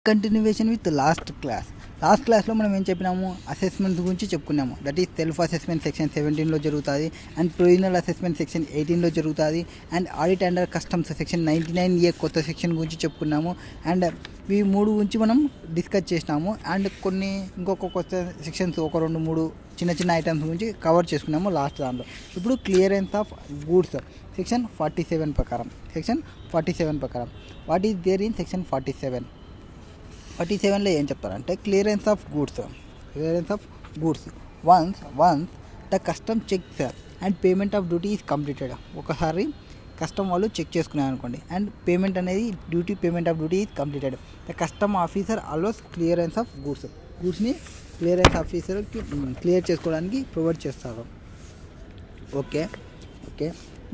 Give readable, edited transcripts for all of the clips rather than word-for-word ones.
Continuation with last క్లాస్లో మనం ఏం చెప్పినాము, అసెస్మెంట్ గురించి చెప్పుకున్నాము. That is self assessment section 17లో జరుగుతుంది, అండ్ ప్రొవిజనల్ అసెస్మెంట్ సెక్షన్ 18లో జరుగుతుంది, and audit under customs section 99A కొత్త సెక్షన్ గురించి చెప్పుకున్నాము. అండ్ ఈ మూడు గురించి మనం డిస్కస్ చేసినాము. అండ్ ఇంకొక కొత్త సెక్షన్స్ ఒక 2-3 చిన్న ఐటమ్స్ గురించి కవర్ చేసుకున్నాము లాస్ట్ దాంట్లో. ఇప్పుడు క్లియరెన్స్ ఆఫ్ గూడ్స్ సెక్షన్ 47 ప్రకారం what is there in section 47లో ఏం చెప్తారంటే, clearance of goods once the custom checks and payment of duty is completed. ఒకసారి కస్టమ్ వాళ్ళు చెక్ చేసుకున్నారు అనుకోండి, అండ్ పేమెంట్ అనేది payment of duty is completed, the custom officer allows clearance of గూడ్స్ని clearance ఆఫీసర్కి క్లియర్ చేసుకోవడానికి ప్రొవైడ్ చేస్తారు. Okay.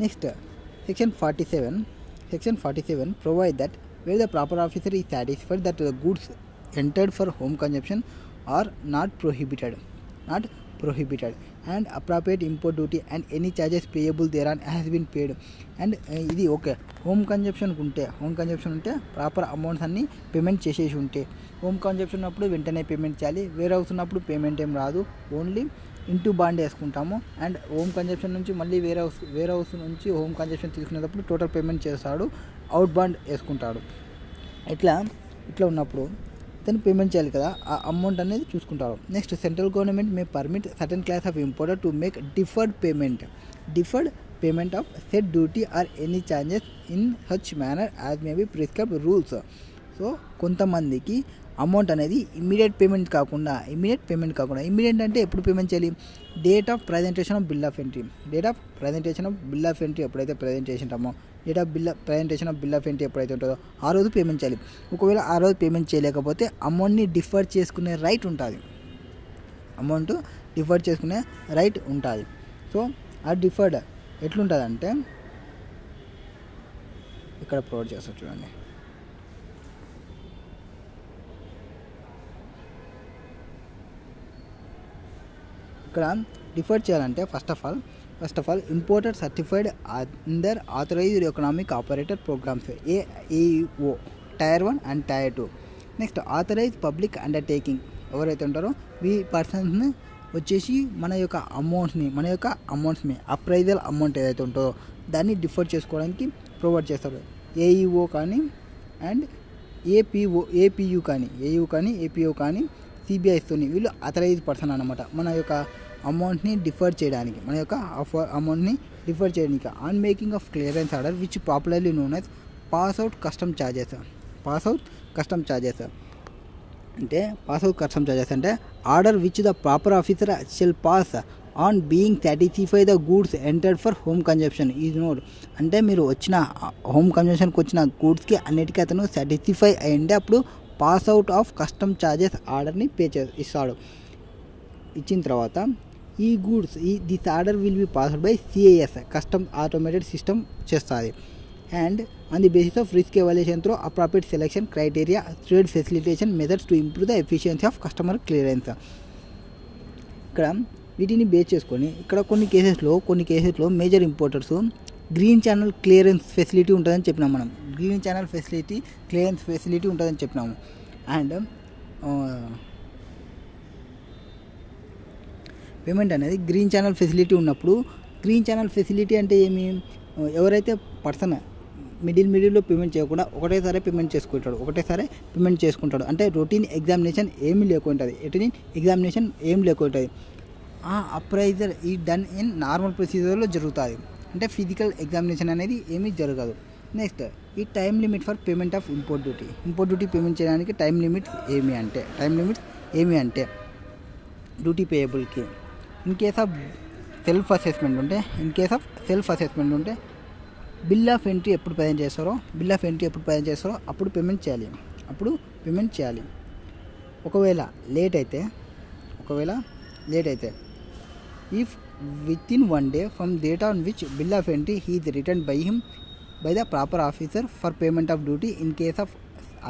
Next section 47 provide that where the proper officer is satisfied that the goods entered for home consumption are not prohibited and appropriate import duty and any charges payable thereon has been paid. And ఇది okay, home consumption ఉంటే proper amounts అన్నీ payment చేసేసి ఉంటే, home consumption ఉన్నప్పుడు వెంటనే payment చేయాలి, wear house ఉన్నప్పుడు payment ఏం రాదు, ఓన్లీ ఇంటూ బాండ్ వేసుకుంటాము. అండ్ హోమ్ కన్జంప్షన్ నుంచి మళ్ళీ వేర్ హౌస్ నుంచి హోమ్ కన్జంప్షన్ తీసుకునేటప్పుడు టోటల్ పేమెంట్ చేస్తాడు, అవుట్ బాండ్ వేసుకుంటాడు. ఇట్లా ఉన్నప్పుడు ఇతను పేమెంట్ చేయాలి కదా, ఆ అమౌంట్ అనేది చూసుకుంటారు. Next central government may permit certain class of importer to make deferred payment of set duty or any charges in such manner as may be prescribed rules. So కొంతమందికి అమౌంట్ అనేది immediate payment కాకుండా immediate అంటే ఎప్పుడు payment చేయాలి, date of presentation of bill of entry ఎప్పుడైతే present చేసింటామో, presentation of bill of entry ఎప్పుడైతే ఉంటుందో ఆ రోజు పేమెంట్ చేయాలి. ఒకవేళ ఆ రోజు పేమెంట్ చేయలేకపోతే అమౌంట్ని డిఫర్ చేసుకునే రైట్ ఉంటుంది. సో ఆ డిఫర్డ్ ఎట్లుంటుందంటే ఇక్కడ ప్రొవైడ్ చేస్తారు చూడండి. ఇక్కడ డిఫర్ చేయాలంటే first of all importer certified under authorised economic operator programs AEO tier 1 and tier 2. Next authorize public undertaking ఎవరైతే ఉంటారో ఈ పర్సన్స్ని వచ్చేసి మన యొక్క అమౌంట్స్ని అప్రైజల్ అమౌంట్ ఏదైతే ఉంటుందో దాన్ని డిఫర్ చేసుకోవడానికి ప్రొవైడ్ చేస్తారు. AEO కానీ అండ్ APU కానీ CBIస్తోని వీళ్ళు అథరైజ్ పర్సన్ అన్నమాట. మన యొక్క అమౌంట్ని డిఫర్ చేయడానికి on making of clearance order which popularly known as pass out custom charges అంటే order which the proper officer shall pass on being satisfy the goods entered for home consumption is not. అంటే మీరు వచ్చిన home కన్జంప్షన్కి వచ్చిన గూడ్స్కి అన్నిటికీ అతను satisfy అయ్యింటే అప్పుడు pass out of custom charges ఆర్డర్ని ఇస్తాడు. ఇచ్చిన తర్వాత ఈ goods this order will be passed by CIS custom automated system చేస్తుంది. And on the basis of risk evaluation through appropriate selection criteria trade facilitation methods to improve the efficiency of customer clearance. ఇక్కడ వీటిని base చేసుకొని ఇక్కడ కొన్ని కేసెస్లో major importers green channel clearance facility ఉంటుందని చెప్పినాము. And payment అనేది గ్రీన్ ఛానల్ ఫెసిలిటీ ఉన్నప్పుడు, గ్రీన్ ఛానల్ ఫెసిలిటీ అంటే ఏమి, ఎవరైతే పర్సన్ మిడిల్లో పేమెంట్ చేయకుండా ఒకటేసారి పేమెంట్ చేసుకుంటాడు అంటే రొటీన్ ఎగ్జామినేషన్ ఏమీ లేకుంటుంది. ఆ అప్రైజర్ ఈ డన్ ఇన్ నార్మల్ ప్రొసీజర్లో జరుగుతుంది, అంటే ఫిజికల్ ఎగ్జామినేషన్ అనేది ఏమీ జరగదు. నెక్స్ట్ ఈ time limit for payment of import duty payment చేయడానికి టైం లిమిట్స్ ఏమి అంటే డ్యూటీ పేయబుల్కి in case of self assessment ఉంటే బిల్ ఆఫ్ ఎంట్రీ ఎప్పుడు ప్రజెంట్ చేస్తారో అప్పుడు పేమెంట్ చేయాలి. ఒకవేళ లేట్ అయితే if within 1 day from date on which bill of entry he is return by the proper officer for payment of duty in case of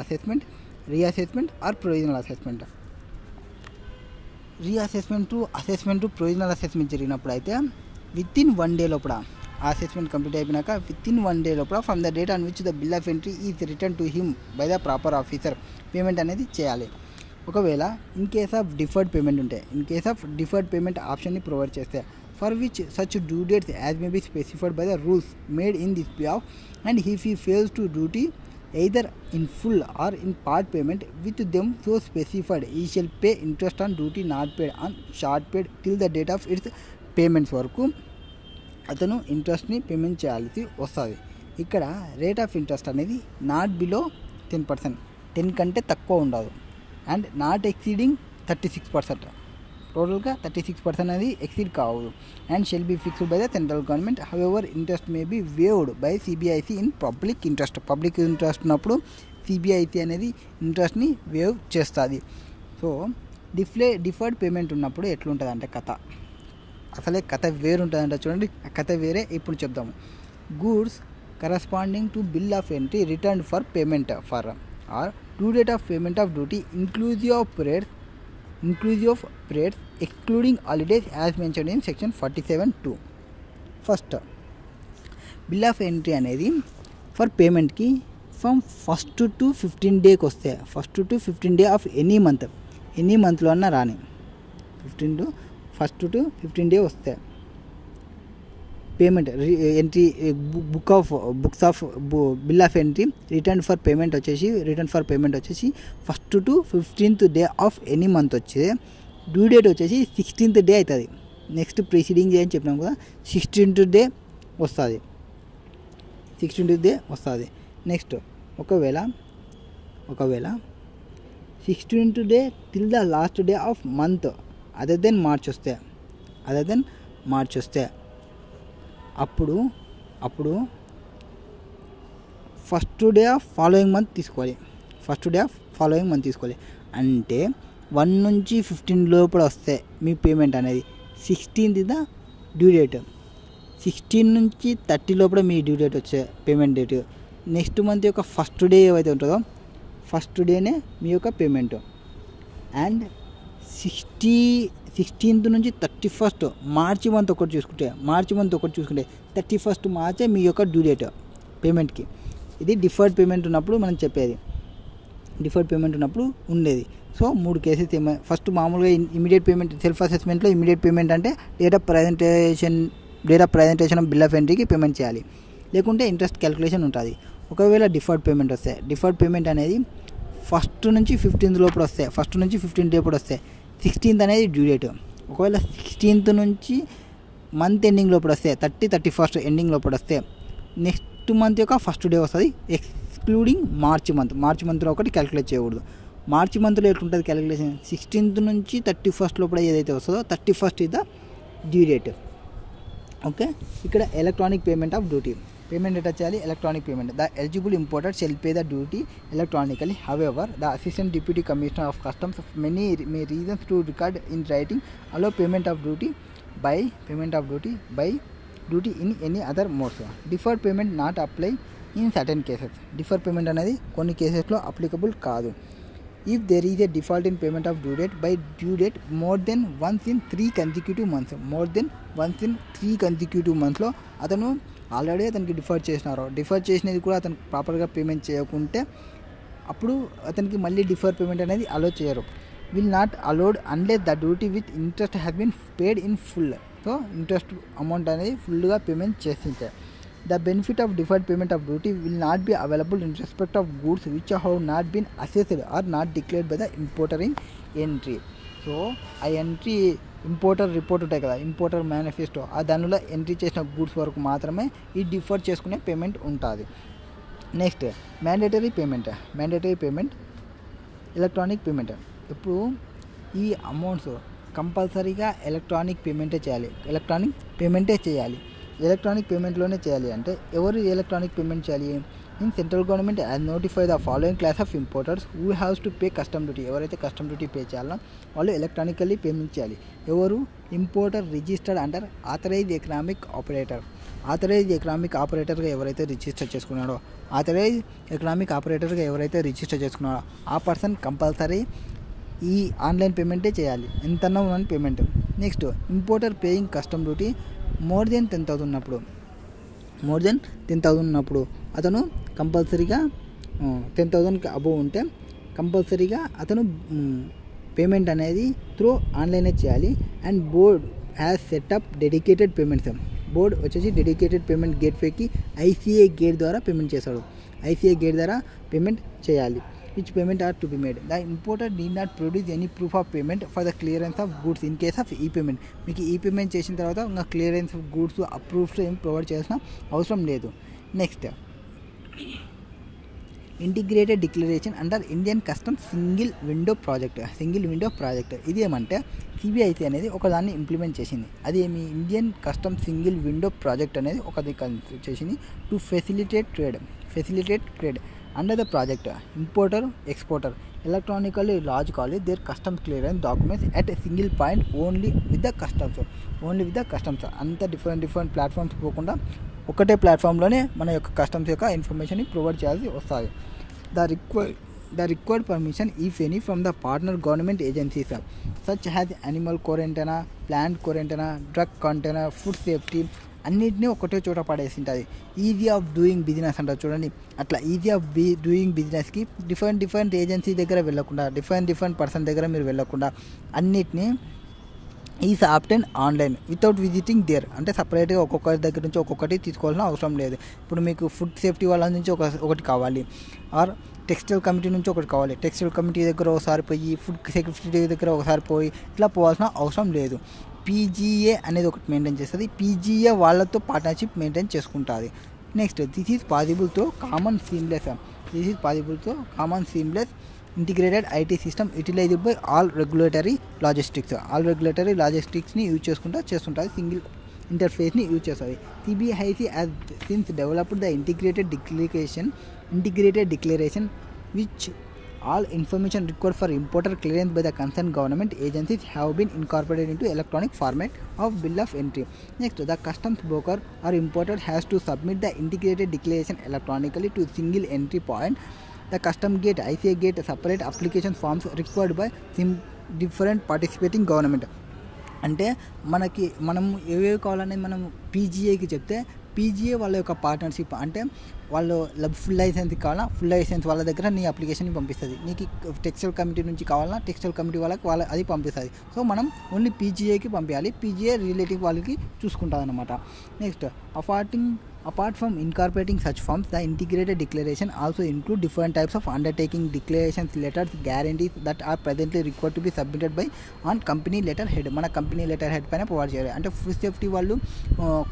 assessment, reassessment or provisional assessment. Reassessment to provisional assessment జరిగినప్పుడు అయితే within 1 day లోపల assessment complete అయిపోయినాక within 1 day లోపల from the date on which the bill of entry is return to him by the proper officer payment అనేది చేయాలి. ఒకవేళ in case of deferred payment ఉంటే, in case of deferred payment ఆప్షన్ని provide చేస్తే for which such due dates as may be specified by the rules made in this pay of and if he fails to duty either in full or in part payment with them so specified, he shall pay interest on duty not paid on short paid till the date of its payments వరకు అతను ఇంట్రెస్ట్ని payment చేయాల్సి వస్తుంది. ఇక్కడ rate of interest అనేది not below 10%, 10 కంటే తక్కువ ఉండదు and not exceeding 36%, టోటల్గా 36% అనేది ఎక్సీడ్ కావదు and shall be fixed by the central government. However interest may be waived by CBIC in public interest. Public interest ఉన్నప్పుడు సిబిఐసి అనేది ఇంట్రెస్ట్ని వేవ్ చేస్తుంది. సో డిఫర్డ్ పేమెంట్ ఉన్నప్పుడు ఎట్లుంటుంది అంటే కథ, అసలే కథ వేరుంటుందంట. చూడండి ఆ కథ వేరే, ఇప్పుడు చెప్దాము. Goods corresponding to bill of entry return for payment for or due date of payment of duty inclusive of rates excluding holidays as mentioned in section 47(2). First bill of entry అనేది ఫర్ పేమెంట్కి from 1st to 15th డేకి వస్తే, 1st to 15th day of any మంత్లో అన్నా రాని, 1st to 15th day వస్తే payment entry books of bill of entry return for payment వచ్చేసి 1st to 15th day of any month వచ్చే due date వచ్చేసి 16th day అవుతుంది. Next ప్రీసీడింగ్ day అని చెప్పినాం కదా, 16th డే వస్తుంది. నెక్స్ట్ ఒకవేళ 16th day till the last day of month other than March వస్తే అప్పుడు first day of following month తీసుకోవాలి. అంటే 1 నుంచి 15 లోపల వస్తే మీ పేమెంట్ అనేది 16th ద డ్యూ డేట్, 16 నుంచి 30 లోపల మీ డ్యూ డేట్ వచ్చే పేమెంట్ డేట్. నెక్స్ట్ మంత్ యొక్క ఫస్ట్ డే ఏవైతే ఉంటుందో ఫస్ట్ డేనే మీ యొక్క పేమెంట్. అండ్ 16th నుంచి 31st మార్చి మంత్ ఒకటి చూసుకుంటే 31st మార్చే మీ యొక్క డ్యూ డేట్ పేమెంట్కి. ఇది డిఫర్డ్ పేమెంట్ ఉన్నప్పుడు మనం చెప్పేది, డిఫర్డ్ పేమెంట్ ఉన్నప్పుడు ఉండేది. సో 3 కేసెస్ ఏమో. ఫస్ట్ మామూలుగా ఇమీడియట్ పేమెంట్, సెల్ఫ్ అసెస్మెంట్లో ఇమీడియట్ పేమెంట్ అంటే date of presentation of bill of ఎంట్రీకి పేమెంట్ చేయాలి, లేకుంటే ఇంట్రెస్ట్ క్యాలిక్యులేషన్ ఉంటుంది. ఒకవేళ డిఫర్డ్ పేమెంట్ వస్తే, డిఫర్డ్ పేమెంట్ అనేది 1st నుంచి 15th లోపల వస్తే, 1st నుంచి 15th లోపల వస్తే 16th అనేది డ్యూ డేట్. ఒకవేళ 16th నుంచి మంత్ ఎండింగ్ లోపల వస్తే 31st ఎండింగ్ లోపల వస్తే నెక్స్ట్ మంత్ యొక్క ఫస్ట్ డే వస్తుంది, ఎక్స్క్లూడింగ్ మార్చి మంత్లో ఒకటి క్యాలిక్యులేట్ చేయకూడదు. మార్చి మంత్లో ఎట్లుంటుంది క్యాలిక్యులేషన్, 16th నుంచి 31st లోపల ఏదైతే వస్తుందో 31st is the due date. Okay, ఇక్కడ electronic payment of duty. Payment ఎట్లా చేయాలి? Electronic payment. The eligible importer shall pay the duty electronically. However the assistant deputy commissioner of customs many reasons to record in writing allow payment of duty by duty in any other modes. Deferred payment not apply in certain cases. Defer payment అనేది కొన్ని కేసెస్లో applicable కాదు. If there is a default in payment of due date by due date more than once in 3 consecutive months, అతను already అతనికి differ చేసినది కూడా అతను ప్రాపర్గా పేమెంట్ చేయకుంటే అప్పుడు అతనికి మళ్ళీ డిఫర్ పేమెంట్ అనేది అలో చేయరు. Will not allowed unless the duty with interest has been paid in full. So interest amount అనేది ఫుల్గా పేమెంట్ చేసింటే the benefit of deferred payment of duty will not be available in respect of goods which have not been assessed or not declared by the importer in entry. So ఆ entry importer report ఉంటాయి కదా, importer manifesto, ఆ దానిలో entry చేసిన goods వరకు మాత్రమే ఈ differ చేసుకునే పేమెంట్ ఉంటుంది. Next mandatory payment electronic payment. ఇప్పుడు ఈ అమౌంట్స్ కంపల్సరీగా ఎలక్ట్రానిక్ పేమెంటే చేయాలి. ఎలక్ట్రానిక్ పేమెంట్లోనే చేయాలి అంటే ఎవరు ఎలక్ట్రానిక్ పేమెంట్ చేయాలి? In central government has notify the following class of importers who haves to pay custom duty. ఎవరైతే కస్టమ్ డ్యూటీ పే చేయాలో వాళ్ళు ఎలక్ట్రానికల్లీ పేమెంట్ చేయాలి. ఎవరు? Importer registered under authorised economic ఆపరేటర్గా ఎవరైతే రిజిస్టర్ చేసుకున్నాడో ఆ పర్సన్ కంపల్సరీ ఈ ఆన్లైన్ పేమెంటే చేయాలి, ఎంతన్నా ఉన్న payment. Next importer paying custom duty more than 10,000 ఉన్నప్పుడు మోర్ దెన్ 10,000 ఉన్నప్పుడు అతను కంపల్సరీగా 10,000కి అబోవ్ ఉంటే కంపల్సరీగా అతను పేమెంట్ అనేది త్రూ ఆన్లైనే చేయాలి. And board has setup dedicated payments. Board వచ్చేసి డెడికేటెడ్ పేమెంట్ గేట్వేకి ఐసిఐ గేట్ ద్వారా పేమెంట్ చేస్తాడు. ఐసిఐ గేట్ ద్వారా పేమెంట్ చేయాలి. Which payment are to be made. The importer need not produce any proof of payment for the clearance of goods in case of ఈ payment. మీకు ఈ payment చేసిన తర్వాత ఇంకా క్లియరెన్స్ ఆఫ్ గూడ్స్ అప్రూవ్స్ ఏం provide చేయాల్సిన అవసరం లేదు. Next integrated declaration under Indian customs single window project. ఇది ఏమంటే సిబిఐసి అనేది ఒకదాన్ని ఇంప్లిమెంట్ చేసింది. అది ఏమి Indian customs single window project అనేది ఒకటి చేసింది to facilitate trade. Under the project importer exporter electronically lodge their customs clearance documents at single point only with the customs. అంత డిఫరెంట్ ప్లాట్ఫామ్స్ పోకుండా ఒకటే ప్లాట్ఫామ్లోనే మన యొక్క కస్టమ్స్ యొక్క ఇన్ఫర్మేషన్ని ప్రొవైడ్ చేయాల్సి వస్తుంది. The required permission if any from the partner government agencies such as animal క్వారంటైనా, ప్లాంట్ క్వారంటైనా, డ్రగ్ కంటైనర్, ఫుడ్ సేఫ్టీ అన్నింటినీ ఒకటే చోట పడేసి ఉంటుంది. ఈజీ ఆఫ్ డూయింగ్ బిజినెస్ అంటారు చూడండి, అట్లా ఈజీ ఆఫ్ డూయింగ్ బిజినెస్కి డిఫరెంట్ ఏజెన్సీ దగ్గర వెళ్ళకుండా, డిఫరెంట్ పర్సన్ దగ్గర మీరు వెళ్ళకుండా అన్నిటినీ is often online without visiting there. అంటే సపరేట్గా ఒక్కొక్కరి దగ్గర నుంచి ఒక్కొక్కటి తీసుకోవాల్సిన అవసరం లేదు. ఇప్పుడు మీకు ఫుడ్ సేఫ్టీ వాళ్ళ నుంచి ఒకటి కావాలి, ఆర్ టెక్స్టైల్ కమిటీ నుంచి ఒకటి కావాలి. టెక్స్టైల్ కమిటీ దగ్గర ఒకసారి పోయి, ఫుడ్ సెక్యూరిటీ దగ్గర ఒకసారి పోయి ఇట్లా పోవాల్సిన అవసరం లేదు. పీజీఏ అనేది ఒకటి మెయింటైన్ చేస్తుంది. పీజీఏ వాళ్ళతో పార్ట్నర్షిప్ మెయింటైన్ చేసుకుంటుంది. నెక్స్ట్ దిస్ ఈజ్ పాసిబుల్ తో common seamless integrated IT system utilised by all regulatory లాజిస్టిక్స్ని యూజ్ చేస్తుంటుంది. సింగిల్ ఇంటర్ఫేస్ని యూజ్ చేస్తుంది. CBIC has since developed the integrated declaration which all information required for importer clearance by the concerned government agencies have been incorporated into electronic format of bill of entry. Next, the customs broker or importer has to submit the integrated declaration electronically to single entry point. The custom gate, ICA gate, separate application forms required by different participating government. అంటే మనం ఏవేవి కావాలనేది మనం పీజీఏకి చెప్తే PGA వాళ్ళ యొక్క partnership అంటే వాళ్ళు ఫుల్ లైసెన్స్ కావాలా, ఫుల్ లైసెన్స్ వాళ్ళ దగ్గర నీ అప్లికేషన్ని పంపిస్తుంది. నీకు టెక్స్టైల్ కమిటీ నుంచి కావాలన్నా టెక్స్టైల్ కమిటీ వాళ్ళకి అది పంపిస్తుంది. సో మనం ఓన్లీ పీజీఏకి పంపించాలి. పీజీఏ రిలేటివ్ వాళ్ళకి చూసుకుంటుంది అనమాట. Next apart from incorporating such forms, the integrated declaration also include different types of undertaking, declarations, letters, guarantees that are presently required to be submitted by on company letterhead. మన company letter head పైన provide చేయాలి. అంటే food safety వాళ్ళు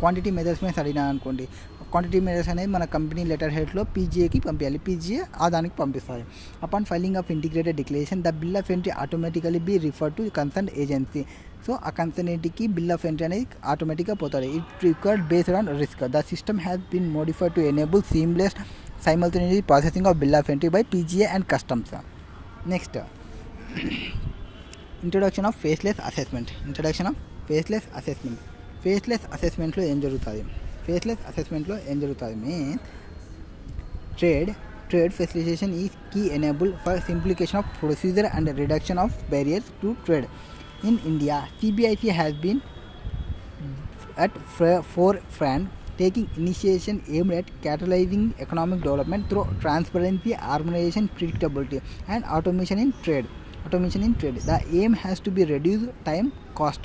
quantity మెజర్స్మెంట్స్ అడిగినా అనుకోండి, quantity measures అనేది మన company letter హెడ్లో పీజీఏకి పంపించాలి. పీజీఏ ఆ దానికి పంపిస్తుంది. Upon filing of integrated declaration the bill of entry automatically be refer to concern agency. So ఆ కన్సర్నేటీకి బిల్ ఆఫ్ ఎంట్రీ అనేది ఆటోమేటిక్గా పోతుంది. It required based on risk. The system has been modified to enable seamless simultaneous processing of bill of entry by PGA and customs. Next, introduction of faceless assessment. Faceless assessmentలో ఏం జరుగుతుంది? Means trade facilitation is key enable for simplification of procedure and reduction of barriers to trade. In India, CBIC has been at forefront taking initiation aimed at catalyzing economic development through transparency, harmonization, predictability and automation in trade. The aim has to be reduce time cost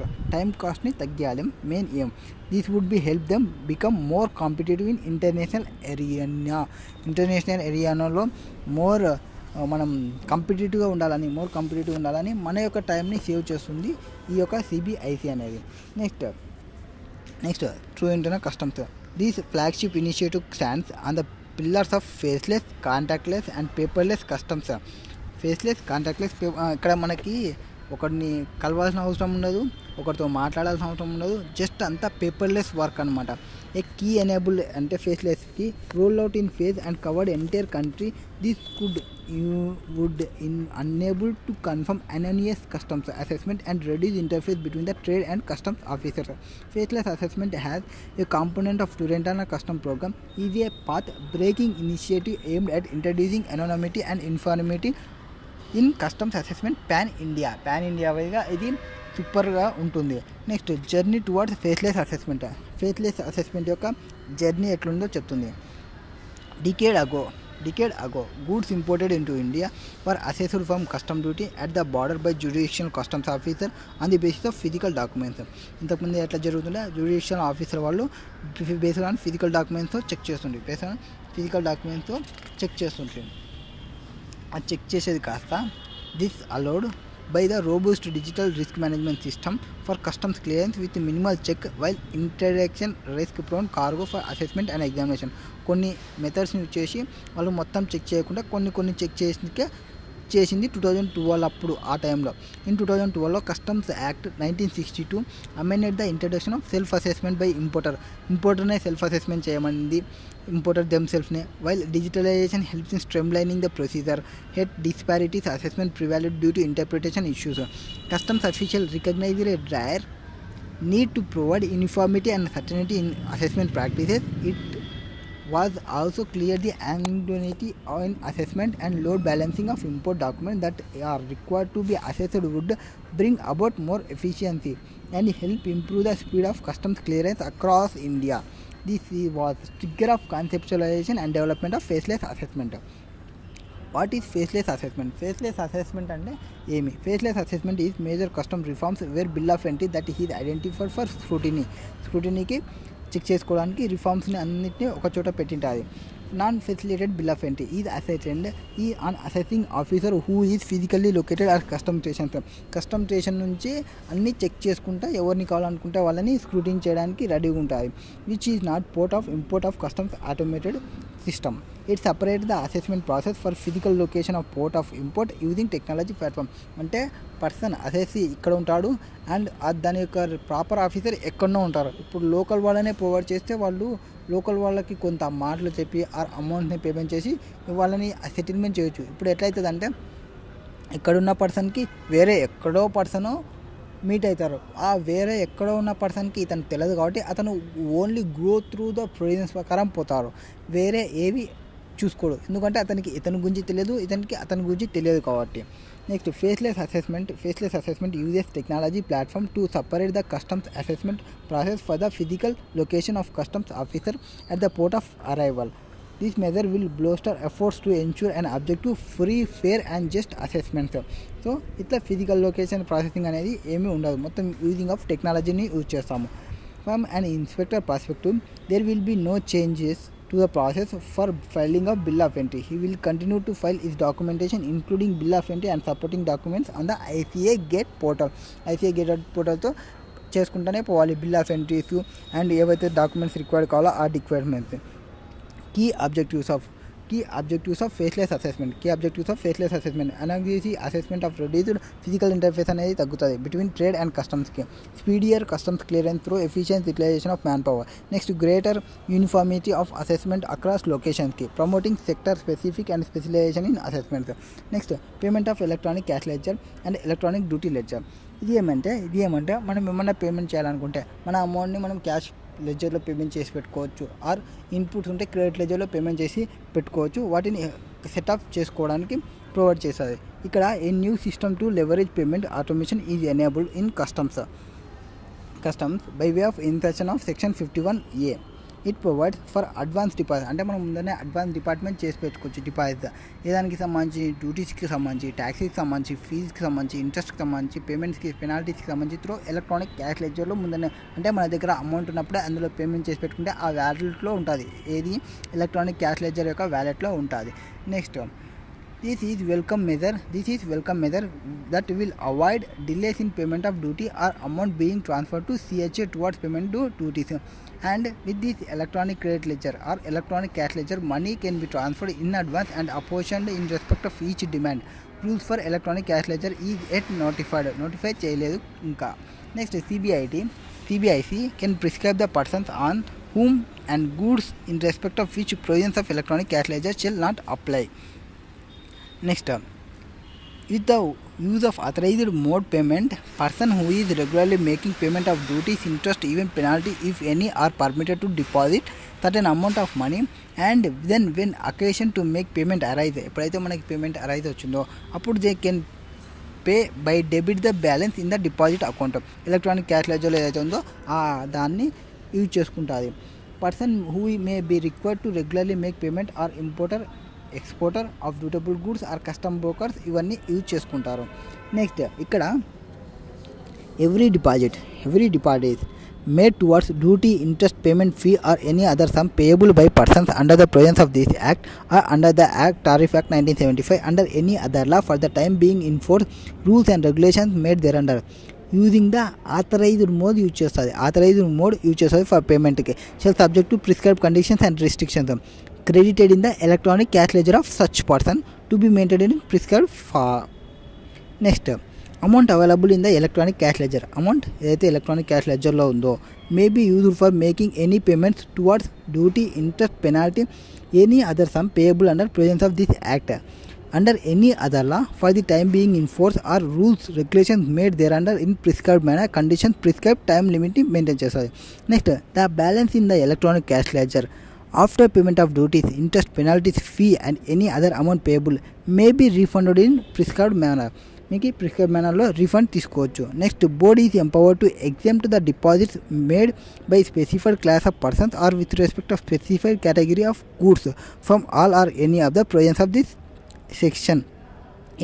ni taggiyali main aim. This would be help them become more competitive in international arena more మనం కంపిటేటివ్గా ఉండాలని మన యొక్క టైంని save చేస్తుంది ఈ యొక్క CBIC అనేది. Next true internal customs. This flagship initiative stands on the pillars of faceless, contactless and paperless customs. ఇక్కడ మనకి ఒకరిని కలవాల్సిన అవసరం ఉండదు, ఒకరితో మాట్లాడాల్సిన అవసరం ఉండదు, జస్ట్ అంతా పేపర్లెస్ వర్క్ అనమాట. ఏ కీ ఎనేబుల్ అంటే ఫేస్లెస్కి roll out in phase and covered entire country. This would enable to confirm anonymous customs assessment and reduce interface between the trade and customs officers. Faceless assessment has a component of internal custom program. Is a path breaking initiative aimed at introducing anonymity and uniformity in customs assessment pan India వైగా ఇది సూపర్గా ఉంటుంది. Next journey towards faceless assessment యొక్క journey ఎట్లుందో చెప్తుంది. Decade ago, goods imported into India were assessed from custom duty at the border by judicial customs officer on the basis of physical documents. ఇంతకుముందు ఎట్లా జరుగుతుండే, judicial officer వాళ్ళు based on physical డాక్యుమెంట్స్తో check చేస్తుండే, అది check చేసేది కాస్త this allowed by the robust digital risk management system for customs clearance with minimal check while interaction risk prone cargo for assessment and examination. కొన్ని మెథడ్స్ని use చేసి వాళ్ళు మొత్తం check చేయకుండా కొన్ని చెక్ చేసింది 2012 అప్పుడు. ఆ టైంలో ఇన్ 2012లో customs act 1962 amended the introduction of self assessment by ఇంపోర్టర్నే సెల్ఫ్ అసెస్మెంట్ చేయమనింది, ఇంపోర్టర్ దెమ్సెల్ఫ్నే. While digitalisation helps in streamlining the procedure, head disparities assessment prevailed due to interpretation issues. Customs official recognised a dire need to provide uniformity and certainty in assessment practices. It was also clear the ambiguity in assessment and load balancing of import documents that are required to be assessed would bring about more efficiency and help improve the speed of customs clearance across India. This was trigger of conceptualization and development of faceless assessment. What is faceless assessment? Faceless assessment అంటే ఏమి? Faceless assessment is major custom reforms where bill of entry that is identified for scrutinyకి check చేసుకోవడానికి రిఫార్మ్స్ని అన్నింటినీ ఒక చోట పెట్టింటుంది. Non facilitated bill of entry is assessed ఈ an assessing officer who is physically located or custom station నుంచి అన్నీ చెక్ చేసుకుంటా ఎవరిని కావాలనుకుంటే వాళ్ళని స్క్రూటినీ చేయడానికి రెడీగా ఉంటుంది. Which is not import of customs automated system. It separate the assessment process for physical location of port of import using technology platform. అంటే పర్సన్ అసెసి ఇక్కడ ఉంటాడు అండ్ దాని యొక్క ప్రాపర్ ఆఫీసర్ ఎక్కడో ఉంటారు. ఇప్పుడు లోకల్ వాళ్ళనే ప్రొవైడ్ చేస్తే వాళ్ళు లోకల్ వాళ్ళకి కొంత మాటలు చెప్పి ఆ అమౌంట్ని పేమెంట్ చేసి వాళ్ళని సెటిల్మెంట్ చేయొచ్చు. ఇప్పుడు ఎట్లయితుంది అంటే ఇక్కడున్న పర్సన్కి వేరే ఎక్కడో పర్సను మీట్ అవుతారు. ఆ వేరే ఎక్కడో ఉన్న పర్సన్కి ఇతను తెలియదు కాబట్టి అతను only grow through the provisions ప్రకారం పోతారు, వేరే ఏవి చూసుకోడు. ఎందుకంటే అతనికి ఇతని గురించి తెలియదు, ఇతనికి అతని గురించి తెలియదు కాబట్టి. Next faceless assessment uses technology platform to separate the customs assessment process for the physical location of customs officer at the port of arrival. This measure will bolster efforts to ensure an objective, free, fair and just assessment. So ఇట్లా physical location processing అనేది ఏమీ ఉండదు, మొత్తం using of టెక్నాలజీని use చేస్తాము. From an inspector perspective there will be no changes to the process for filing of bill of entry. He will continue to file his documentation including bill of entry and supporting documents on the ICA Gate portal. ICA Gate portalతో చేసుకుంటూనే పోవాలి bill of entries and ఏవైతే documents required కావాలో ఆ requirements. Key objectives of faceless assessment అనగా assessment of reduced physical interface అనేది తగ్గుతుంది between trade and కస్టమ్స్కి. Speedier customs clearance through efficient utilisation of manpower. Next greater uniformity of assessment across లొకేషన్స్కి, promoting sector specific and specialisation in assessments. Next payment of electronic cash ledger and electronic duty ledger. ఇది ఏమంటే మనం ఏమన్నా payment చేయాలనుకుంటే మన అమౌంట్ని మనం cash లెడ్జర్లో payment చేసి పెట్టుకోవచ్చు, ఆర్ ఇన్పుట్స్ ఉంటే క్రెడిట్ లెడ్జర్లో పేమెంట్ చేసి పెట్టుకోవచ్చు. వాటిని సెటప్ చేసుకోవడానికి ప్రొవైడ్ చేస్తుంది. ఇక్కడ a new system to leverage payment automation is enabled in customs by way of insertion of section 51A. It provides for advance deposit. అంటే మనం ముందరనే అడ్వాన్స్ డిపార్ట్మెంట్ చేసి పెట్టుకోవచ్చు డిపాజిట్. ఏదానికి సంబంధించి డ్యూటీస్కి సంబంధించి, ట్యాక్సీకి సంబంధించి, ఫీజుకి సంబంధించి, ఇంట్రెస్ట్కి సంబంధించి, పేమెంట్స్కి పెనాల్టీస్కి సంబంధించి త్రూ ఎలక్ట్రానిక్ క్యాష్ లెడ్జర్లో ముందరనే, అంటే మన దగ్గర అమౌంట్ ఉన్నప్పుడే అందులో పేమెంట్ చేసి పెట్టుకుంటే ఆ వ్యాలెట్లో ఉంటుంది. ఏది ఎలక్ట్రానిక్ క్యాష్ లెడ్జర్ యొక్క వ్యాలెట్లో ఉంటుంది. Next This is welcome measure that will avoid delays in payment of duty or amount being transferred to CHA towards payment to duties. And with this electronic credit ledger or electronic cash ledger, money can be transferred in advance and apportioned in respect of each demand. Rules for electronic cash ledger is yet notify చేయలేదు ఇంకా. Next CBIC can prescribe the persons on whom and goods in respect of which provisions of electronic cash ledger shall not apply. Next, with the use of authorized mode payment, person who is regularly making payment of duties, interest, even penalty if any, are permitted to deposit certain amount of money, and then when occasion to make payment arise, ఎప్పుడైతే మనకి payment arise వచ్చిందో అప్పుడు they can pay by debit the balance in the deposit account. Electronic cash లెడ్జర్లో ఏదైతే ఉందో దాన్ని use చేసుకుంటుంది. Person who may be required to regularly make payment or importer exporter of dutiable goods or custom brokers ఇవన్నీ use చేసుకుంటారు. Next ఇక్కడ every deposit is made towards duty, interest, payment fee or any other sum payable by persons under the provisions of this act or under the act Tariff Act 1975 under any other law for the time being in force, rules and regulations made thereunder using the authorized mode use చేస్తుంది for payment కి shall subject to prescribed conditions and restrictions credited in the electronic cash ledger of such person to be maintained in prescribed for. Next, amount available in the electronic cash ledger. Amount ఏదైతే electronic cash లెజర్లో ఉందో may be used for making any payments towards duty, interest, penalty, any other sum payable under provisions of this act under any other law for the time being in force or rules regulations made thereunder in prescribed manner conditions prescribed time లిమిట్ని maintain చేస్తుంది. Next, the balance in the electronic cash ledger after payment of duties, interest, penalties, fee and any other amount payable may be refunded in prescribed manner. మీకు prescribe మేనర్లో refund తీసుకోవచ్చు. Next, board is empowered to exempt the deposits made by specified class of persons or with respect of specified category of goods from all or any of the provisions of this section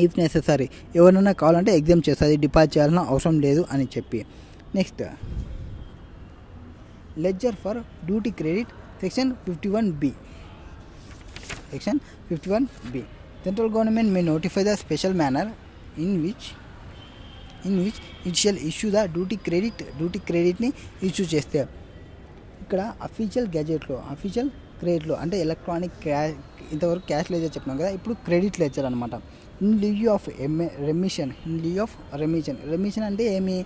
if necessary. ఎవరైనా కావాలంటే exam చేస్తుంది, deposit చేయాల్సిన అవసరం లేదు అని చెప్పి. Next, ledger for duty credit section 51B. Section 51B. Central government may notify the special manner in which it shall issue the duty creditని issue చేస్తే ఇక్కడ అఫీషియల్ క్రెడిట్లో అంటే ఎలక్ట్రానిక్ ఇంతవరకు క్యాష్ లెజర్ చెప్పినాం కదా, ఇప్పుడు క్రెడిట్ లెజర్ అనమాట. ఇన్ లివ్ ఆఫ్ రెమిషన్ అంటే ఏమి,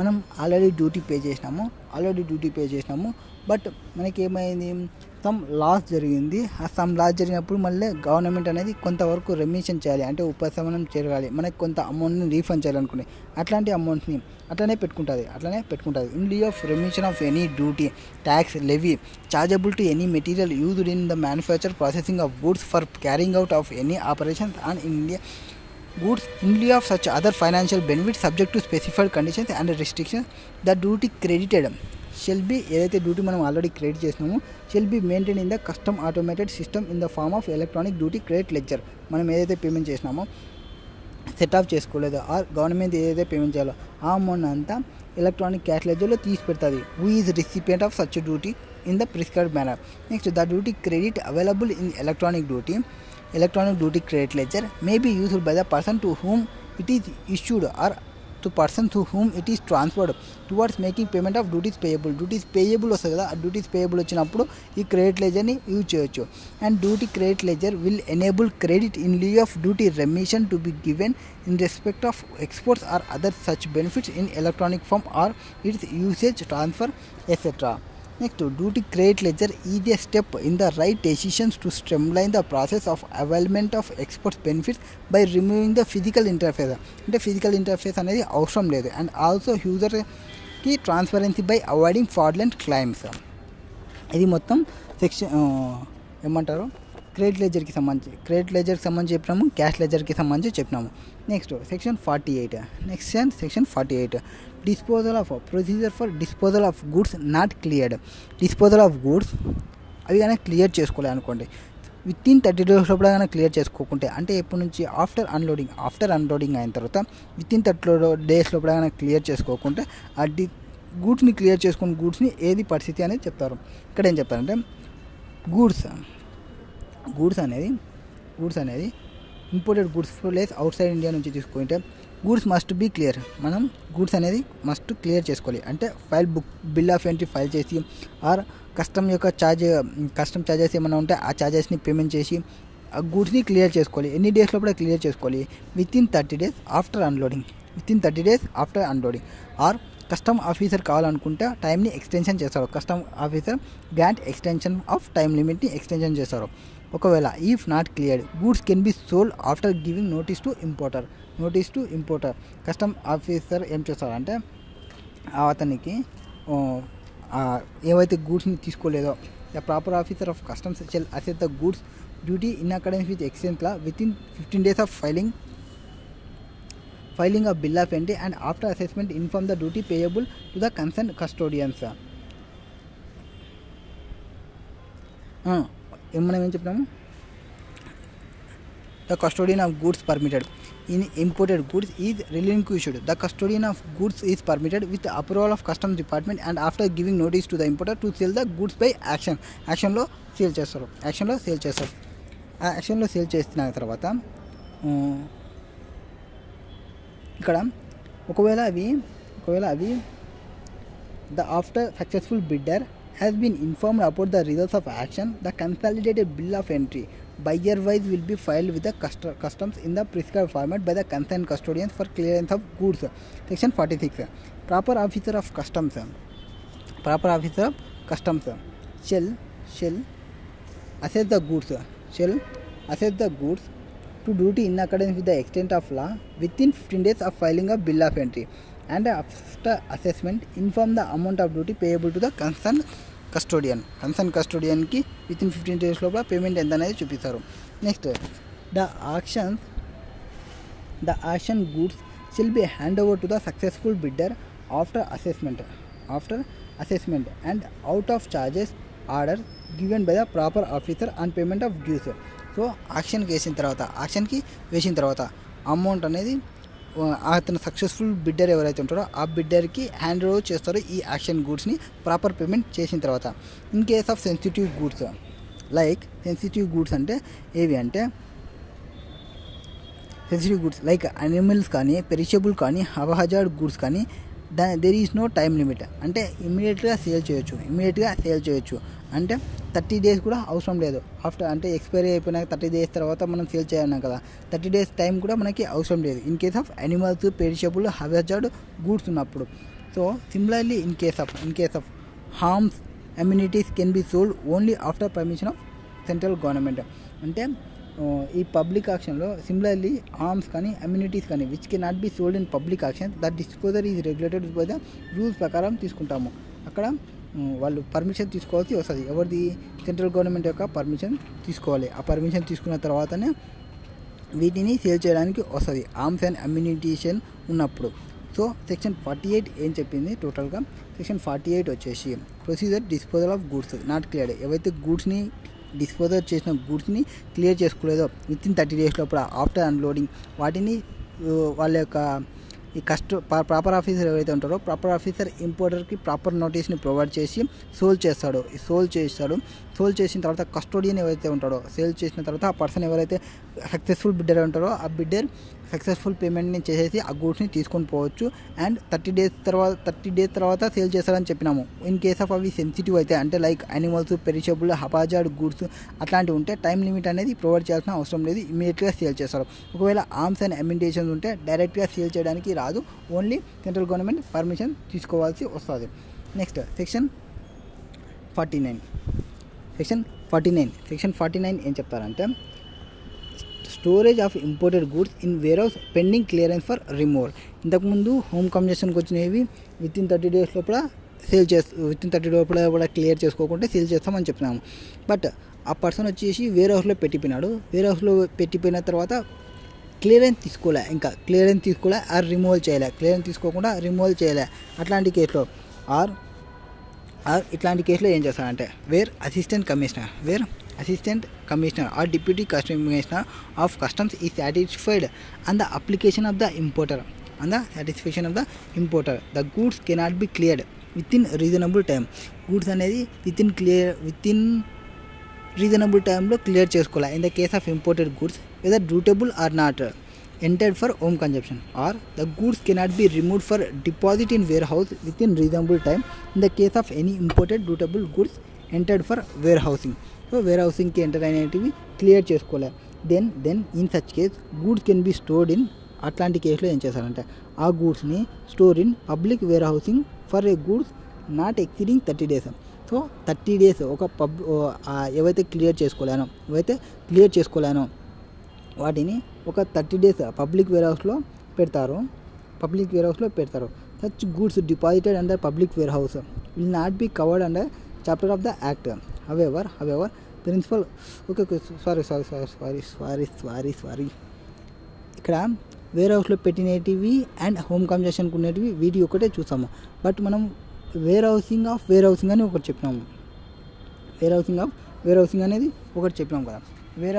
మనం ఆల్రెడీ డ్యూటీ పే చేసినాము బట్ మనకి ఏమైంది, సమ్ లాస్ జరిగింది. ఆ సమ్ లాస్ జరిగినప్పుడు మళ్ళీ గవర్నమెంట్ అనేది కొంతవరకు రెమిషన్ చేయాలి, అంటే ఉపశమనం చేయాలి, మనకి కొంత అమౌంట్ని రీఫండ్ చేయాలనుకుని అట్లాంటి అమౌంట్ని అట్లనే పెట్టుకుంటుంది. In live of remission of any duty, tax, levy chargeable to any material used in the manufacture processing of goods for carrying out of any operations on India goods in lieu of such other financial benefits subject to specified conditions and restrictions. The duty credited shall be, ఏదైతే duty మనం already credit చేసినామో shall be maintain in the custom automated system in the form of electronic duty credit ledger. మనం ఏదైతే payment చేసినామో set off చేసుకోలేదో ఆ government ఏదైతే payment చేయాలో ఆ అమౌంట్ అంతా ఎలక్ట్రానిక్ క్యాష్ లెడ్జర్లో తీసి పెడుతుంది. Who is recipient of such duty in the prescribed manner. Next, the duty credit available in electronic duty credit ledger may be used by the person to whom it is issued or to person to whom it is transferred towards making payment of duties payable వస్తుంది కదా, ఆ duties payable వచ్చినప్పుడు ఈ credit లెజర్ని use చేయొచ్చు. And duty credit ledger will enable credit in లిeu of duty remission to be given in respect of exports or other such benefits in electronic form or its usage, transfer, etc. Next, duty credit ledger is a step in the right decisions to streamline the process of availment of exports benefits by removing the physical interface. అంటే physical interface అనేది అవసరం లేదు. And also యూజర్కి transparency by avoiding fraudulent claims. ఇది మొత్తం section ఏమంటారు credit లెజర్కి సంబంధించి చెప్పినాము, క్యాష్ లెజర్కి సంబంధించి చెప్పినాము. Next, section 48 disposal of procedure for disposal of goods not cleared. Disposal of goods అవి కానీ క్లియర్ చేసుకోలే అనుకోండి, విత్ ఇన్ 30 days లోపల కానీ క్లియర్ చేసుకోకుంటే, అంటే ఎప్పటి నుంచి ఆఫ్టర్ అన్లోడింగ్ అయిన తర్వాత విత్ ఇన్ 30 days లోపల కానీ క్లియర్ చేసుకోకుంటే ఆ గూడ్స్ని క్లియర్ చేసుకున్న గూడ్స్ని ఏది పరిస్థితి అనేది చెప్తారు. ఇక్కడ ఏం చెప్తారంటే గూడ్స్ అనేది imported goods place out side India నుంచి తీసుకుంటే గూడ్స్ మస్ట్ బీ క్లియర్. మనం గూడ్స్ అనేది మస్ట్ క్లియర్ చేసుకోవాలి. అంటే బిల్ ఆఫ్ ఎంట్రీ ఫైల్ చేసి ఆర్ కస్టమ్ ఛార్జెస్ ఏమైనా ఉంటే ఆ ఛార్జెస్ని పేమెంట్ చేసి ఆ గూడ్స్ని క్లియర్ చేసుకోవాలి. ఎన్ని డేస్ లోపల క్లియర్ చేసుకోవాలి, within 30 days after unloading. Or custom officer కావాలనుకుంటే టైంని ఎక్స్టెన్షన్ చేస్తారు. Custom officer grant extension of time లిమిట్ని ఎక్స్టెన్షన్ చేస్తారు. ఒకవేళ if not cleared goods can be sold after giving notice to importer. Custom officer ఏం చేస్తారంటే అతనికి ఏవైతే గూడ్స్ని తీసుకోలేదో the proper officer of customs shall assess the goods duty in accordance with exchange law within 15 days ఆఫ్ filing of bill of entry and after assessment inform the duty payable to the concerned custodians. మనం ఏం చెప్పినాము, the custodian of goods permitted in imported goods is relinquished. The custodian of goods is permitted with approval of customs department and after giving notice to the importer to sale the goods by action. యాక్షన్లో sale చేస్తారు. ఆ యాక్షన్లో sale చేసిన తర్వాత ఇక్కడ ఒకవేళ అవి the after successful bidder has been informed about the results of action, the consolidated bill of entry buyer wise will be filed with the customs in the prescribed format by the concerned custodians for clearance of goods. Section 46. Proper officer of customs shall assess the goods to duty in accordance with the extent of law within 15 days of filing a bill of entry, and after assessment inform the amount of duty payable to the concerned custodian కి within 15 days లోపల payment ఎంత అనేది చూపిస్తారు. Next the action goods shall be hand over to the successful bidder after assessment and out of charges order given by the proper officer on payment of dues. So యాక్షన్కి వేసిన తర్వాత amount అనేది అతను successful bidder ఎవరైతే ఉంటారో ఆ బిడ్డర్కి hand over చేస్తారో ఈ యాక్షన్ గూడ్స్ని ప్రాపర్ పేమెంట్ చేసిన తర్వాత. In case of sensitive goods అంటే ఏవి అంటే సెన్సిటివ్ గూడ్స్ లైక్ అనిమల్స్ కానీ, పెరిషబుల్ కానీ, హజార్డ్ గూడ్స్ కానీ there is no time limit. అంటే ఇమీడియట్గా సేల్ చేయొచ్చు. అంటే 30 days కూడా అవసరం లేదు. ఆఫ్టర్ అంటే ఎక్స్పైరీ అయిపోయినాక 30 days తర్వాత మనం సేల్ చేయన్నాం కదా, 30 days టైం కూడా మనకి అవసరం లేదు in case of animals, perishable, hazard goods ఉన్నప్పుడు. So similarly in case of arms ammunitions can be sold only after permission of central government. అంటే ఈ పబ్లిక్ ఆక్షన్లో సిమిలర్లీ ఆర్మ్స్ కానీ, అమ్యూనిటీస్ కానీ which can not be sold in public auction that disposal is regulated by the rules ప్రకారం తీసుకుంటాము. అక్కడ వాళ్ళు permission తీసుకోవాల్సి వస్తుంది. ఎవరిది? సెంట్రల్ గవర్నమెంట్ యొక్క పర్మిషన్ తీసుకోవాలి. ఆ పర్మిషన్ తీసుకున్న తర్వాతనే వీటిని సేల్ చేయడానికి వస్తుంది ఆర్మ్స్ అండ్ అమ్యూనిటీషన్ ఉన్నప్పుడు. సో సెక్షన్ 48 ఏం చెప్పింది టోటల్గా? సెక్షన్ 48 వచ్చేసి procedure disposal of goods not cleared. ఏవైతే గూడ్స్ని డిస్పోజల్ చేసిన గూడ్స్ని క్లియర్ చేసుకోలేదో వితిన్ 30 days లోపల ఆఫ్టర్ అన్లోడింగ్ వాటిని వాళ్ళ యొక్క ఈ ప్రాపర్ ఆఫీసర్ ఎవరైతే ఉంటారో ప్రాపర్ ఆఫీసర్ ఇంపోర్టర్కి ప్రాపర్ నోటీస్ని ప్రొవైడ్ చేసి సోల్ చేసిన తర్వాత కస్టోడియన్ ఎవరైతే ఉంటాడో సేల్ చేసిన తర్వాత ఆ పర్సన్ ఎవరైతే సక్సెస్ఫుల్ బిడ్డర్ ఉంటారో ఆ బిడ్డర్ సక్సెస్ఫుల్ పేమెంట్ని చేసేసి ఆ గూడ్స్ని తీసుకొని పోవచ్చు. అండ్ 30 days తర్వాత సేల్ చేస్తారని చెప్పినాము. ఇన్ కేస్ ఆఫ్ అవి సెన్సిటివ్ అయితే అంటే like animals, perishable, hazard goods అట్లాంటివి ఉంటే టైం లిమిట్ అనేది ప్రొవైడ్ చేయాల్సిన అవసరం లేదు, ఇమీడియట్గా సేల్ చేస్తారు. ఒకవేళ ఆర్మ్స్ అండ్ అమ్యూనిటీషన్స్ ఉంటే డైరెక్ట్గా సేల్ చేయడానికి రాదు, ఓన్లీ సెంట్రల్ గవర్నమెంట్ పర్మిషన్ తీసుకోవాల్సి వస్తుంది. నెక్స్ట్ సెక్షన్ 49 ఏం చెప్తారంటే storage of imported goods in warehouse pending clearance for removal. ఇంతకుముందు హోమ్ కన్జెషన్కి వచ్చినవి వితిన్ 30 days లోపల క్లియర్ చేసుకోకుంటే సేల్ చేస్తామని చెప్పినాము. బట్ ఆ పర్సన్ వచ్చేసి వేర్ హౌస్లో పెట్టిపోయిన తర్వాత క్లియరెన్స్ తీసుకోలే ఆర్ రిమూవల్ చేయలే, క్లియరెన్స్ తీసుకోకుండా రిమూవల్ చేయలే. అట్లాంటి కేసులో ఇట్లాంటి కేసులో ఏం చేస్తారంటే where assistant commissioner or deputy commissioner of customs is satisfied on the application of the importer the goods cannot be cleared within reasonable time. Goods అనేది విత్ ఇన్ రీజనబుల్ టైంలో క్లియర్ చేసుకోవాలి. In the case of imported goods whether dutiable or not entered for home consumption, or the goods cannot be removed for deposit in warehouse within reasonable time in the case of any imported dutable goods entered for warehousing. So warehousing ki enter అయినటివి clear చేసుకోలే. Then in such case goods can be stored in అట్లాంటి కేసులో ఏం చేస్తారంటే ఆ గూడ్స్ని store in public warehousing for a goods not exceeding 30 days. So 30 days ఒక ఏవైతే క్లియర్ చేసుకోలేనో వాటిని ఒక 30 days పబ్లిక్ వేర్ హౌస్లో పెడతారు. Such goods deposited under public warehouse will not be covered under chapter of the act. However principal sorry ఇక్కడ వేర్ హౌస్లో పెట్టినవి అండ్ హోమ్ కన్జెషన్కి ఉన్నటివి వీటి ఒకటే చూసాము. బట్ మనం వేర్ హౌసింగ్ అని ఒకటి చెప్పినాము. Warehousing of warehousing అనేది ఒకటి చెప్పినాం కదా. వేర్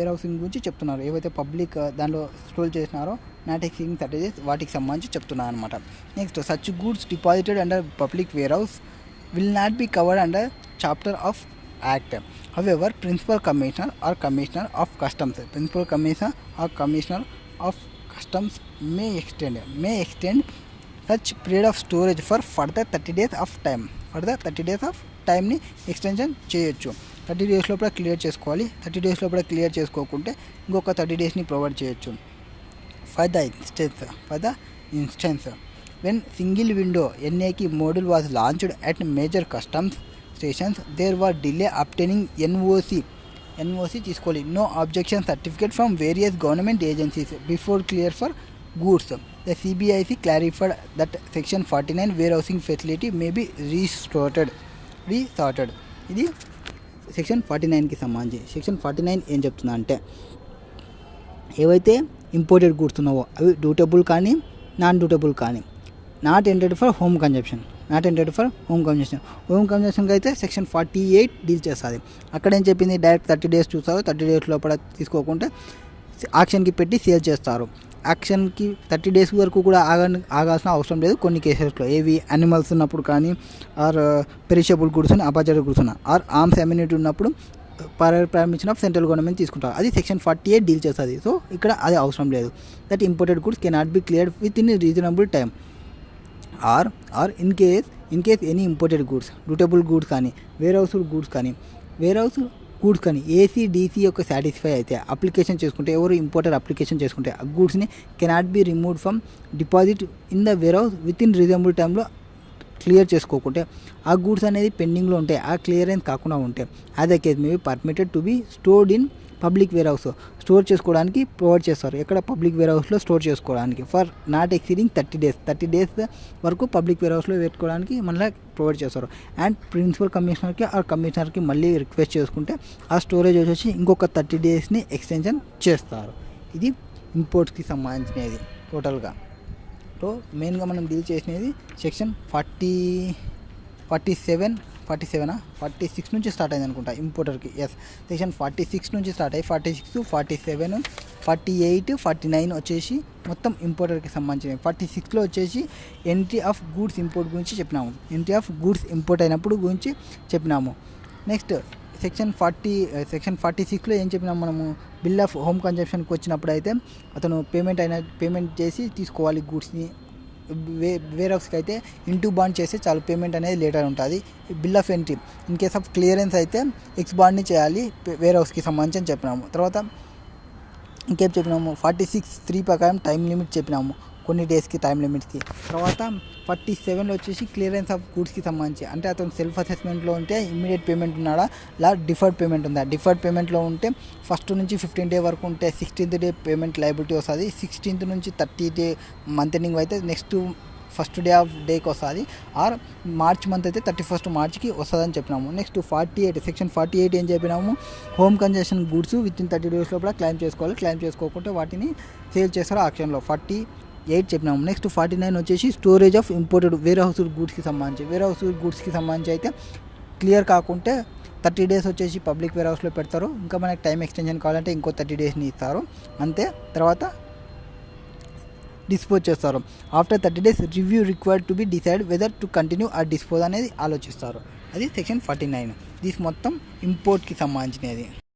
హౌసింగ్ గురించి చెప్తున్నారు. ఏవైతే పబ్లిక్ దాంట్లో స్టోర్ చేసినారో నాట్ ఎక్సీడింగ్ 30 days వాటికి సంబంధించి చెప్తున్నారు అనమాట. Next such goods deposited under public warehouse will not be covered under chapter of act. However, principal commissioner or commissioner of customs may extend such period of storage for further 30 days of టైంని extension చేయొచ్చు. 30 days లోపల clear చేసుకోవాలి. 30 days లోపల clear చేసుకోకుంటే ఇంకొక 30 daysని provide చేయొచ్చు. For the instance when single window NAK module was launched at major customs stations, there was delay obtaining NOC తీసుకోవాలి. No objection certificate from various government agencies before clear for goods. The CBIC clarified that section 49 warehousing facility may be restarted. ఇది section 49కి సంబంధించి. Section 49 ఏం చెప్తుందా అంటే ఏవైతే imported goods ఉన్నావో అవి డ్యూటబుల్ కానీ నాన్ డ్యూటబుల్ కానీ not entered for home consumption. Home కన్జంప్షన్కి అయితే సెక్షన్ 48 డీల్ చేస్తుంది. అక్కడ ఏం చెప్పింది, డైరెక్ట్ 30 days చూస్తారు. 30 days లోపల తీసుకోకుంటే యాక్షన్కి పెట్టి సేల్ చేస్తారు. యాక్షన్కి 30 days వరకు కూడా ఆగాల్సిన అవసరం లేదు కొన్ని కేసెస్లో. ఏవి యానిమల్స్ ఉన్నప్పుడు కానీ, ఆర్ పెరిషబుల్ గుడ్స్ అని అపాచర్ గుడ్స్ ఉన్న, ఆర్ ఆర్మ్స్ అమ్యూనిటీ ఉన్నప్పుడు పర్మిషన్ ఆఫ్ సెంట్రల్ గవర్నమెంట్ తీసుకుంటారు. అది సెక్షన్ 48 డీల్ చేస్తుంది. సో ఇక్కడ అది అవసరం లేదు. That imported goods cannot be cleared within reasonable time. Or in case any imported goods, dutiable goods కానీ వేర్ హౌస్ గూడ్స్ కానీ ACDC యొక్క సాటిస్ఫై అయితే అప్లికేషన్ చేసుకుంటే, ఎవరు ఇంపోర్టర్ అప్లికేషన్ చేసుకుంటే ఆ గూడ్స్ని cannot be removed from deposit in the warehouse within reasonable టైంలో క్లియర్ చేసుకోకుంటే, ఆ గూడ్స్ అనేది పెండింగ్లో ఉంటే, ఆ క్లియరెన్స్ కాకుండా ఉంటే, as a case may be permitted to be stored in public warehouse. Store చేసుకోవడానికి ప్రొవైడ్ చేస్తారు. ఎక్కడ పబ్లిక్ వేర్ హౌస్లో స్టోర్ చేసుకోవడానికి ఫర్ నాట్ ఎక్సీడింగ్ 30 days వరకు పబ్లిక్ వేర్ హౌస్లో పెట్టుకోవడానికి మళ్ళీ ప్రొవైడ్ చేస్తారు. అండ్ ప్రిన్సిపల్ కమిషనర్కి మళ్ళీ రిక్వెస్ట్ చేసుకుంటే ఆ స్టోరేజ్ వచ్చేసి ఇంకొక 30 daysని ఎక్స్టెన్షన్ చేస్తారు. ఇది ఇంపోర్ట్స్కి సంబంధించినది టోటల్గా. సో మెయిన్గా మనం డీల్ చేసినది సెక్షన్ 46 నుంచి స్టార్ట్ అయింది అనుకుంటా ఇంపోర్టర్కి. సెక్షన్ 46 నుంచి స్టార్ట్ అయ్యి 46, 47, 48, 49 వచ్చేసి మొత్తం ఇంపోర్టర్కి సంబంధించినవి. 46లో వచ్చేసి ఎంట్రీ ఆఫ్ గూడ్స్ ఇంపోర్ట్ గురించి చెప్పినాము. ఎంట్రీ ఆఫ్ గూడ్స్ ఇంపోర్ట్ అయినప్పుడు గురించి చెప్పినాము. నెక్స్ట్ సెక్షన్ 46లో ఏం చెప్పినాము మనము, బిల్ ఆఫ్ హోమ్ కన్జంప్షన్కి వచ్చినప్పుడు అయితే అతను పేమెంట్ చేసి తీసుకోవాలి గూడ్స్ని. వేర్ హౌస్కి అయితే ఇంటూ బాండ్ చేస్తే చాలు, పేమెంట్ అనేది లేటర్ ఉంటుంది. Bill of entry in case of clearance అయితే ఎక్స్ బాండ్ని చేయాలి వేర్ హౌస్కి సంబంధించి అని చెప్పినాము. తర్వాత ఇంకేం చెప్పినాము, 46(3) ప్రకారం టైం లిమిట్ చెప్పినాము కొన్ని డేస్కి టైం లిమిట్స్కి. తర్వాత 47లో వచ్చేసి క్లియరెన్స్ ఆఫ్ గూడ్స్కి సంబంధించి, అంటే అతను సెల్ఫ్ అసెస్మెంట్లో ఉంటే ఇమ్మీడియట్ పేమెంట్ ఉన్నాడా, డిఫర్డ్ పేమెంట్ ఉందా. డిఫర్డ్ పేమెంట్లో ఉంటే 1st నుంచి 15th day వరకు ఉంటే 16th day పేమెంట్ లయబిలిటీ వస్తుంది. 16th నుంచి 30th day మంత్ ఎండింగ్ అయితే నెక్స్ట్ ఫస్ట్ డే ఆఫ్ డేకి వస్తుంది. ఆర్ మార్చ్ మంత్ అయితే 31st Marchకి వస్తుందని చెప్పినాము. నెక్స్ట్ 48 సెక్షన్ 48 ఏం చెప్పినాము, home consumption goods within 30 days లోపల క్లెయిమ్ చేసుకోవాలి. క్లెయిమ్ చేసుకోకుంటే వాటిని సేల్ చేస్తారు ఆక్షన్లో. 48 చెప్పినాము. నెక్స్ట్ 49 వచ్చేసి storage of imported warehouse గూడ్స్కి సంబంధించి అయితే క్లియర్ కాకుంటే 30 days వచ్చేసి పబ్లిక్ వేర్ హౌస్లో పెడతారు. ఇంకా మనకి టైం ఎక్స్టెన్షన్ కావాలంటే ఇంకో 30 daysని ఇస్తారు అంతే. తర్వాత డిస్పోజ్ చేస్తారు. After 30 days review required to be decide whether to continue are dispose అనేది ఆలోచిస్తారు. అది సెక్షన్ 49. దిస్ మొత్తం ఇంపోర్ట్కి సంబంధించినది.